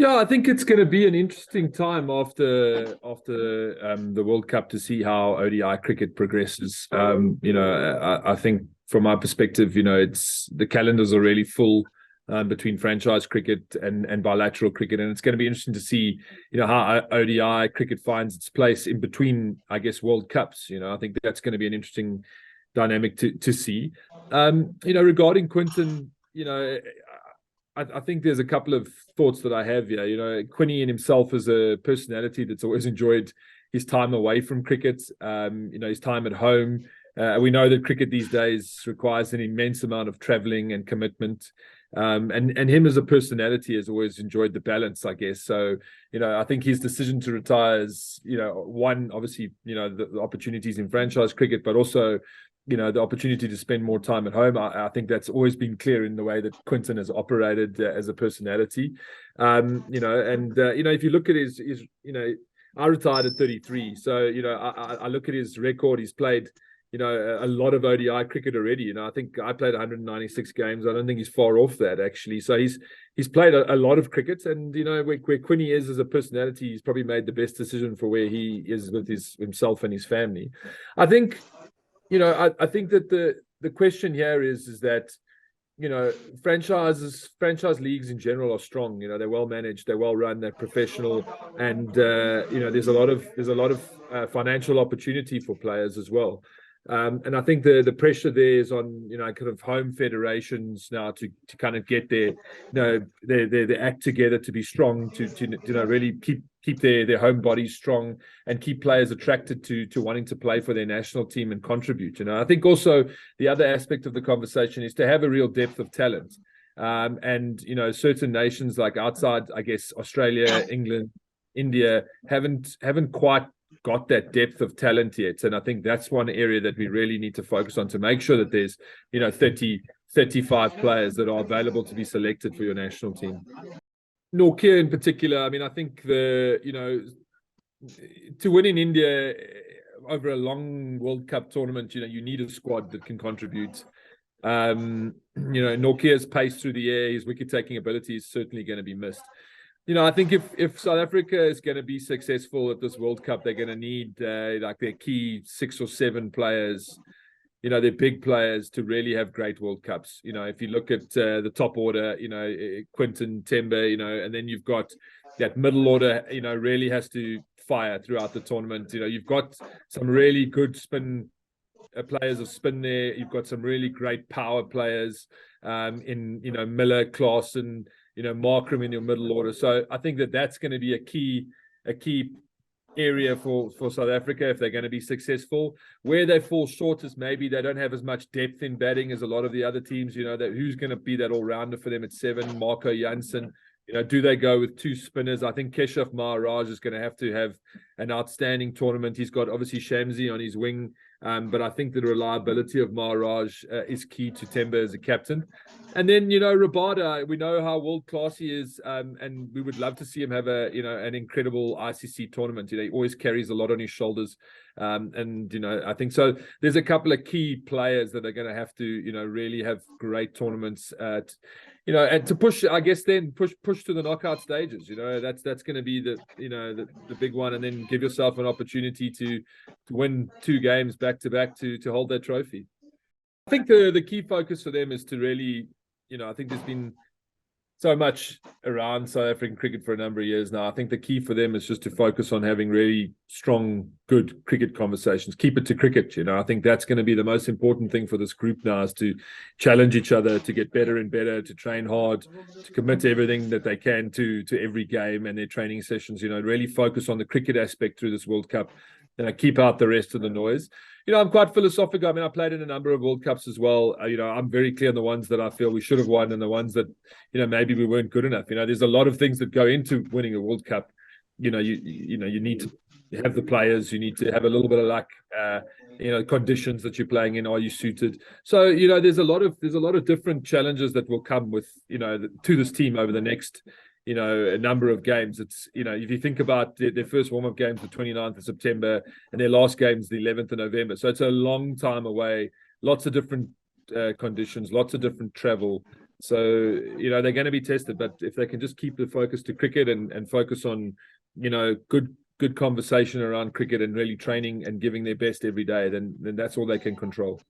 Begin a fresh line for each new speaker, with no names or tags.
Yeah, I think it's going to be an interesting time after the World Cup to see how ODI cricket progresses. I think from my perspective, it's the calendars are really full between franchise cricket and bilateral cricket, and it's going to be interesting to see, how ODI cricket finds its place in between, I guess, World Cups. I think that's going to be an interesting dynamic to see. Regarding Quinton, I think there's a couple of thoughts that I have here. Quinny in himself is a personality that's always enjoyed his time away from cricket, his time at home. We know that cricket these days requires an immense amount of traveling and commitment. And him as a personality has always enjoyed the balance, I guess. So, I think his decision to retire is, one, obviously, the opportunities in franchise cricket, but also the opportunity to spend more time at home. I think that's always been clear in the way that Quinton has operated as a personality. If you look at his I retired at 33. So, I look at his record. He's played, a lot of ODI cricket already. I think I played 196 games. I don't think he's far off that, actually. So he's played a lot of cricket, and where Quinny is as a personality, he's probably made the best decision for where he is with himself and his family. I think I think that the question here is that, franchise leagues in general are strong. They're well managed, they're well run, they're professional, and there's a lot of financial opportunity for players as well. And I think the pressure there is on kind of home federations now to kind of get their act together, to be strong, to really keep their home bodies strong and keep players attracted to wanting to play for their national team and contribute. I think also the other aspect of the conversation is to have a real depth of talent. And certain nations like outside, I guess, Australia, England, India haven't quite got that depth of talent yet. And I think that's one area that we really need to focus on, to make sure that there's 30, 35 players that are available to be selected for your national team. Nortje in particular, I think to win in India over a long World Cup tournament, you need a squad that can contribute. Nortje's pace through the air, his wicket-taking ability is certainly going to be missed. I think if South Africa is going to be successful at this World Cup, they're going to need their key 6 or 7 players, they're big players, to really have great World Cups. If you look at the top order, Quinton, Temba, and then you've got that middle order, really has to fire throughout the tournament. You've got some really good spin players of spin there. You've got some really great power players in Miller, Klaasen, Markram in your middle order. So I think that's going to be a key area for South Africa if they're going to be successful. Where they fall short is maybe they don't have as much depth in batting as a lot of the other teams. That who's going to be that all-rounder for them at 7? Marco Jansen. Do they go with 2 spinners? I think Keshav Maharaj is going to have an outstanding tournament. He's got obviously Shamsi on his wing, but I think the reliability of Maharaj is key to Temba as a captain. And then, Rabada, we know how world-class he is, and we would love to see him have an incredible ICC tournament. He always carries a lot on his shoulders. I think so. There's a couple of key players that are going to have to, really have great tournaments and to push, I guess, then push to the knockout stages. That's going to be the big one, and then give yourself an opportunity to win 2 games back to back to hold that trophy. I think the key focus for them is to really, I think there's been so much around South African cricket for a number of years now. I think the key for them is just to focus on having really strong, good cricket conversations. Keep it to cricket. I think that's going to be the most important thing for this group now, is to challenge each other, to get better and better, to train hard, to commit everything that they can to every game and their training sessions. Really focus on the cricket aspect through this World Cup. Keep out the rest of the noise. I'm quite philosophical. I played in a number of World Cups as well. I'm very clear on the ones that I feel we should have won and the ones that, maybe we weren't good enough. There's a lot of things that go into winning a World Cup. You need to have the players. You need to have a little bit of luck. Conditions that you're playing in. Are you suited? So, there's a lot of different challenges that will come with, to this team over the next a number of games. It's, if you think about their first warm-up games, the 29th of September, and their last games, the 11th of November. So it's a long time away, lots of different conditions, lots of different travel. So, they're going to be tested, but if they can just keep the focus to cricket and focus on, good conversation around cricket and really training and giving their best every day, then that's all they can control.